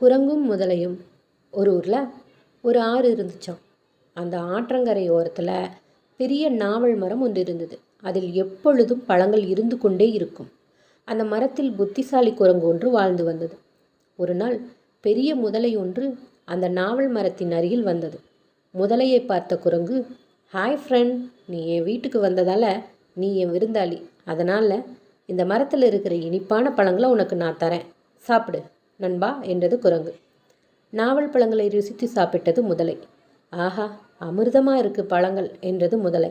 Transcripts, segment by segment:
குரங்கும் முதலையும் ஒரு ஊரில் ஒரு ஆறு இருந்துச்சாம். அந்த ஆற்றங்கரை ஓரத்தில் பெரிய நாவல் மரம் ஒன்று இருந்தது. அதில் எப்பொழுதும் பழங்கள் இருந்து கொண்டே இருக்கும். அந்த மரத்தில் புத்திசாலி குரங்கு ஒன்று வாழ்ந்து வந்தது. ஒரு நாள் பெரிய முதலை ஒன்று அந்த நாவல் மரத்தின் அருகில் வந்தது. முதலையை பார்த்த குரங்கு, ஹாய் ஃப்ரெண்ட், நீ என் வீட்டுக்கு வந்ததால் நீ என் விருந்தாளி. அதனால் இந்த மரத்தில் இருக்கிற இனிப்பான பழங்களை உனக்கு நான் தரேன், சாப்பிடு நண்பா என்றது குரங்கு. நாவல் பழங்களை ருசித்து சாப்பிட்டது முதலை. ஆஹா, அமிர்தமாக இருக்குது பழங்கள் என்றது முதலை.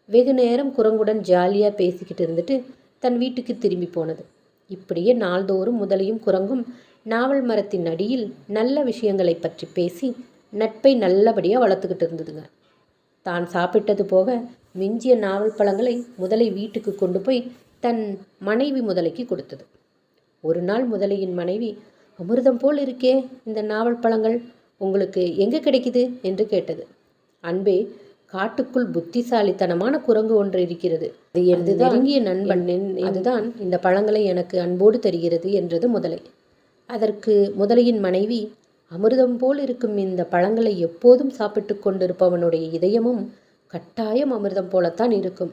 வெகு நேரம் குரங்குடன் ஜாலியாக பேசிக்கிட்டு இருந்துட்டு தன் வீட்டுக்கு திரும்பி போனது. இப்படியே நாள்தோறும் முதலையும் குரங்கும் நாவல் மரத்தின் அடியில் நல்ல விஷயங்களை பற்றி பேசி நட்பை நல்லபடியாக வளர்த்துக்கிட்டு இருந்ததுங்க. தான் சாப்பிட்டது போக மிஞ்சிய நாவல் பழங்களை முதலை வீட்டுக்கு கொண்டு போய் தன் மனைவி முதலைக்கு கொடுத்தது. ஒரு நாள் முதலையின் மனைவி, அமிர்தம் போல் இருக்கே இந்த நாவல் பழங்கள், உங்களுக்கு எங்கே கிடைக்குது என்று கேட்டது. அன்பே, காட்டுக்குள் புத்திசாலித்தனமான குரங்கு ஒன்று இருக்கிறது. அது எனது நெருங்கிய நண்பன். அதுதான் இந்த பழங்களை எனக்கு அன்போடு தருகிறது என்றது முதலை. அதற்கு முதலையின் மனைவி, அமிர்தம் போல் இருக்கும் இந்த பழங்களை எப்போதும் சாப்பிட்டு கொண்டிருப்பவனுடைய இதயமும் கட்டாயம் அமிர்தம் போலத்தான் இருக்கும்.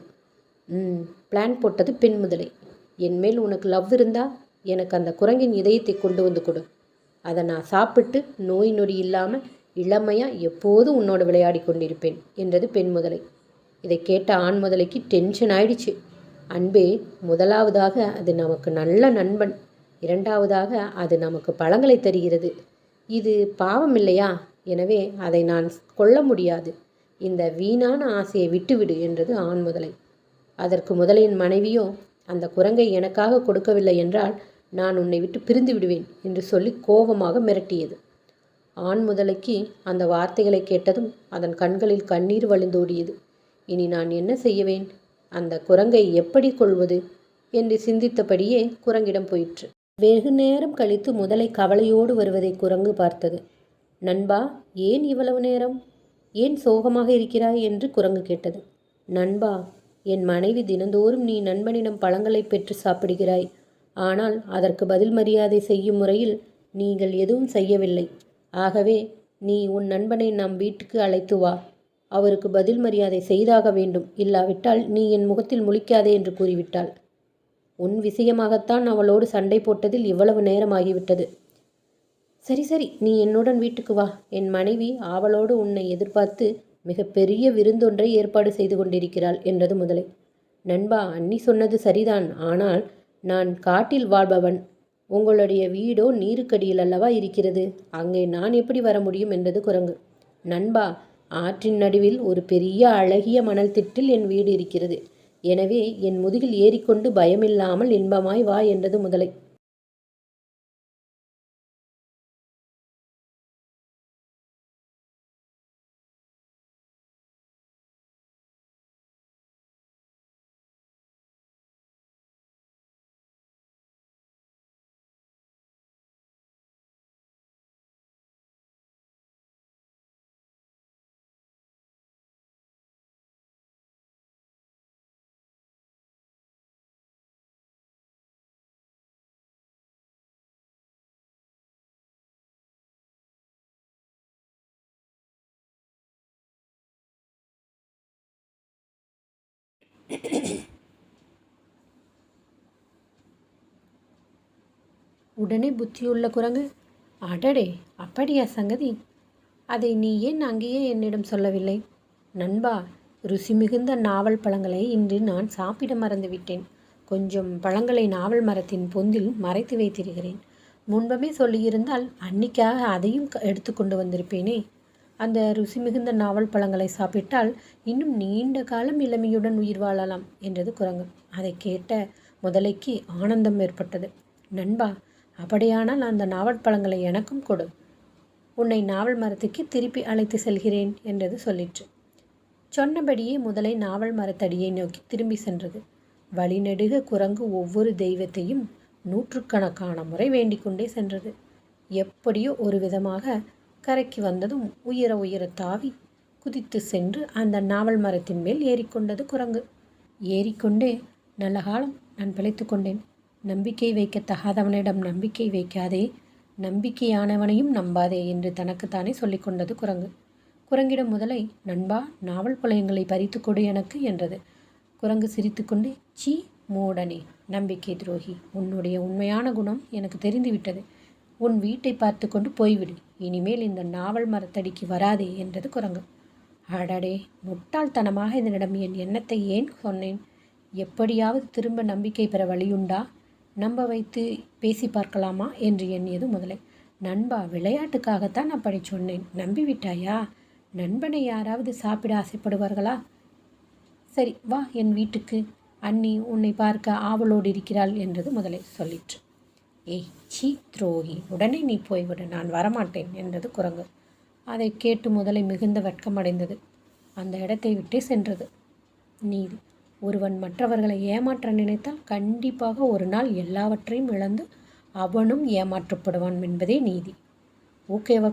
பிளான் போட்டது பெண் முதலை. என் மேல் உனக்கு லவ் இருந்தா எனக்கு அந்த குரங்கின் இதயத்தை கொண்டு வந்து கொடு. அதை நான் சாப்பிட்டு நோய் நொடி இல்லாமல் இளமையாக எப்போதும் உன்னோடு விளையாடி கொண்டிருப்பேன் என்றது பெண் முதலை. இதை கேட்ட ஆண் முதலைக்கு டென்ஷன் ஆயிடுச்சு. அன்பே, முதலாவதாக அது நமக்கு நல்ல நண்பன், இரண்டாவதாக அது நமக்கு பழங்களை தருகிறது. இது பாவம் இல்லையா? எனவே அதை நான் கொல்ல முடியாது. இந்த வீணான ஆசையை விட்டுவிடு என்றது ஆண் முதலை. அதற்கு முதலையின் மனைவியோ, அந்த குரங்கை எனக்காக கொடுக்கவில்லை என்றால் நான் உன்னை விட்டு பிரிந்து விடுவேன் என்று சொல்லி கோபமாக மிரட்டியது. ஆண் முதலைக்கு அந்த வார்த்தைகளை கேட்டதும் அதன் கண்களில் கண்ணீர் வழிந்தோடியது. இனி நான் என்ன செய்யவேன்? அந்த குரங்கை எப்படி கொள்வது என்று சிந்தித்தபடியே குரங்கிடம் போயிற்று. வெகு நேரம் கழித்து முதலை கவலையோடு வருவதை குரங்கு பார்த்தது. நண்பா, ஏன் இவ்வளவு நேரம்? ஏன் சோகமாக இருக்கிறாய் என்று குரங்கு கேட்டது. நண்பா, என் மனைவி தினந்தோறும் நீ நண்பனிடம் பழங்களை பெற்று சாப்பிடுகிறாய். ஆனால் அதற்கு பதில் மரியாதை செய்யும் முறையில் நீங்கள் எதுவும் செய்யவில்லை. ஆகவே நீ உன் நண்பனை நம் வீட்டுக்கு அழைத்து வா. அவருக்கு பதில் மரியாதை செய்தாக வேண்டும். இல்லாவிட்டால் நீ என் முகத்தில் முழிக்காதே என்று கூறிவிட்டாள். உன் விஷயமாகத்தான் அவளோடு சண்டை போட்டதில் இவ்வளவு நேரமாகிவிட்டது. சரி சரி, நீ என்னுடன் வீட்டுக்கு வா. என் மனைவி ஆவலோடு உன்னை எதிர்பார்த்து மிகப்பெரிய விருந்தொன்றை ஏற்பாடு செய்து கொண்டிருக்கிறாள் என்றது முதலை. நண்பா, அண்ணி சொன்னது சரிதான். ஆனால் நான் காட்டில் வாழ்பவன். உங்களுடைய வீடோ நீருக்கடியில் அல்லவா இருக்கிறது. அங்கே நான் எப்படி வர முடியும் என்றது குரங்கு. நண்பா, ஆற்றின் நடுவில் ஒரு பெரிய அழகிய மணல் திட்டில் என் வீடு இருக்கிறது. எனவே என் முதுகில் ஏறிக்கொண்டு பயமில்லாமல் இன்பமாய் வா என்றது முதலை. உடனே புத்தியுள்ள குரங்கு, அடடே, அப்படியா சங்கதி? அதை நீ ஏன் அங்கேயே என்னிடம் சொல்லவில்லை? நண்பா, ருசி மிகுந்த நாவல் பழங்களை இன்று நான் சாப்பிட மறந்துவிட்டேன். கொஞ்சம் பழங்களை நாவல் மரத்தின் பொந்தில் மறைத்து வைத்திருக்கிறேன். முன்பமே சொல்லியிருந்தால் அன்னிக்காக அதையும் எடுத்து கொண்டு வந்திருப்பேனே. அந்த ருசி மிகுந்த நாவல் பழங்களை சாப்பிட்டால் இன்னும் நீண்ட காலம் இளமையுடன் உயிர் வாழலாம் என்றது குரங்கு. அதை கேட்ட முதலைக்கு ஆனந்தம் ஏற்பட்டது. நண்பா, அப்படியானால் அந்த நாவல் பழங்களை எனக்கும் கொடு. உன்னை நாவல் மரத்துக்கு திருப்பி அழைத்து செல்கிறேன் என்றது சொல்லிற்று. சொன்னபடியே முதலை நாவல் மரத்தடியை நோக்கி திரும்பி சென்றது. வழிநெடுக குரங்கு ஒவ்வொரு தெய்வத்தையும் நூற்றுக்கணக்கான முறை வேண்டிக் கொண்டே சென்றது. எப்படியோ ஒரு விதமாக கரைக்கு வந்ததும் உயர உயர தாவி குதித்து சென்று அந்த நாவல் மரத்தின் மேல் ஏறிக்கொண்டது குரங்கு. ஏறிக்கொண்டே, நல்ல காலம், நான் பிழைத்து கொண்டேன். நம்பிக்கை வைக்க தகாதவனிடம் நம்பிக்கை வைக்காதே. நம்பிக்கையானவனையும் நம்பாதே என்று தனக்குத்தானே சொல்லிக்கொண்டது குரங்கு. குரங்கிடம் முதலை, நண்பா, நாவல் பழங்களை பறித்து கொடு எனக்கு என்றது. குரங்கு சிரித்துக்கொண்டு, சீ மூடனே, நம்பிக்கை துரோகி, உன்னுடைய உண்மையான குணம் எனக்கு தெரிந்துவிட்டது. உன் வீட்டை பார்த்து கொண்டு போய்விடு. இனிமேல் இந்த நாவல் மரத்தடிக்கு வராதே என்றது குரங்கு. அடடே, முட்டாள்தனமாக இதனிடம் என் எண்ணத்தை ஏன் சொன்னேன்? எப்படியாவது திரும்ப நம்பிக்கை பெற வழியுண்டா? நம்ப வைத்து பேசி பார்க்கலாமா என்று எண்ணியது முதலை. நண்பா, விளையாட்டுக்காகத்தான் அப்படி சொன்னேன். நம்பிவிட்டாயா? நண்பனை யாராவது சாப்பிட ஆசைப்படுவார்களா? சரி, வா என் வீட்டுக்கு. அண்ணி உன்னை பார்க்க ஆவலோடு இருக்கிறாள் என்றது முதலை. சொல்லிற்று. ஏய் சீ துரோகி, உடனே நீ போய்விடு, நான் வரமாட்டேன் என்றது குரங்கு. அதை கேட்டு முதலை மிகுந்த வெட்கமடைந்தது. அந்த இடத்தை விட்டே சென்றது. நீதி: ஒருவன் மற்றவர்களை ஏமாற்ற நினைத்தால் கண்டிப்பாக ஒரு நாள் எல்லாவற்றையும் இழந்து அவனும் ஏமாற்றப்படுவான் என்பதே நீதி. ஓகேவா?